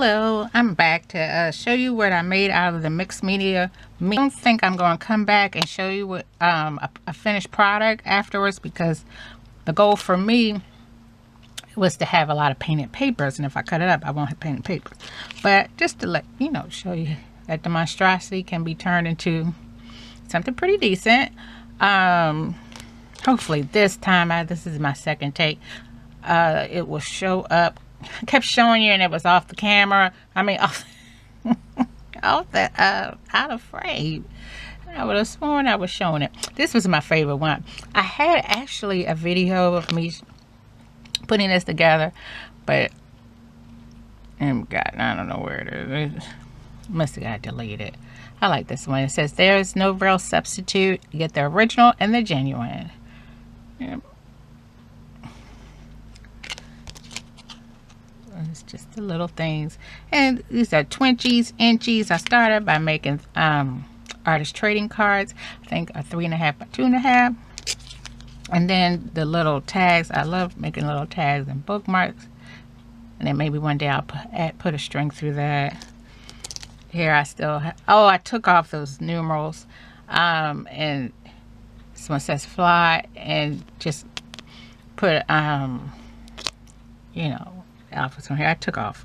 Hello, I'm back to show you what I made out of the mixed media. I don't think I'm going to come back and show you what a finished product afterwards, because the goal for me was to have a lot of painted papers, and if I cut it up I won't have painted papers. But just to let you know, show you that the monstrosity can be turned into something pretty decent. Hopefully this time, this is my second take, it will show up. I kept showing you and it was off the camera. I mean, off out of frame. I would have sworn I was showing it. This was my favorite one. I had actually a video of me putting this together, but I don't know where it is. It must have got deleted. I like this one. It says, "There is no real substitute. You get the original and the genuine." Yeah. It's just the little things. And these are Twinchies, Inchies. I started by making artist trading cards. I think a 3.5 by 2.5. And then the little tags. I love making little tags and bookmarks. And then maybe one day I'll put a string through that. Here I still have, I took off those numerals. And this one says fly, and just put alphas from here. I took off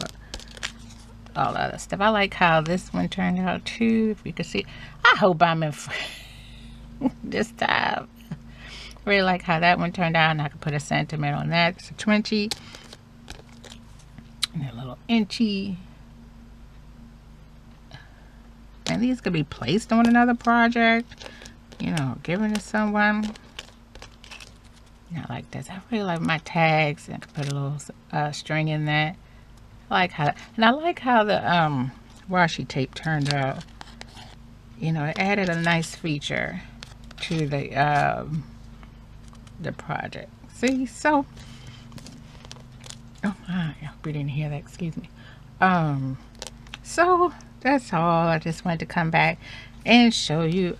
all the other stuff. I like how this one turned out too, if you can see. I hope I'm in this time. Really like how that one turned out, and I could put a sentiment on that. It's a Twinchie and a little Inchie, and these could be placed on another project, given to someone. I like this. I really like my tags, and I could put a little string in that. I like how, and I like how the washi tape turned out. It added a nice feature to the project. See, so I hope you didn't hear that. Excuse me. So that's all. I just wanted to come back and show you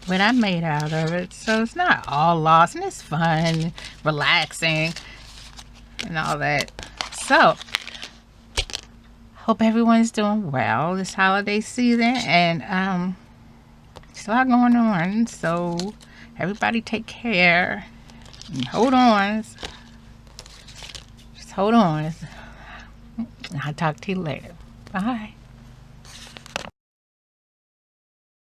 what I made out of it. So it's not all lost, and it's fun, relaxing, and all that. So hope everyone's doing well this holiday season, and it's a lot going on, so everybody take care and hold on. Just hold on. I'll talk to you later. Bye.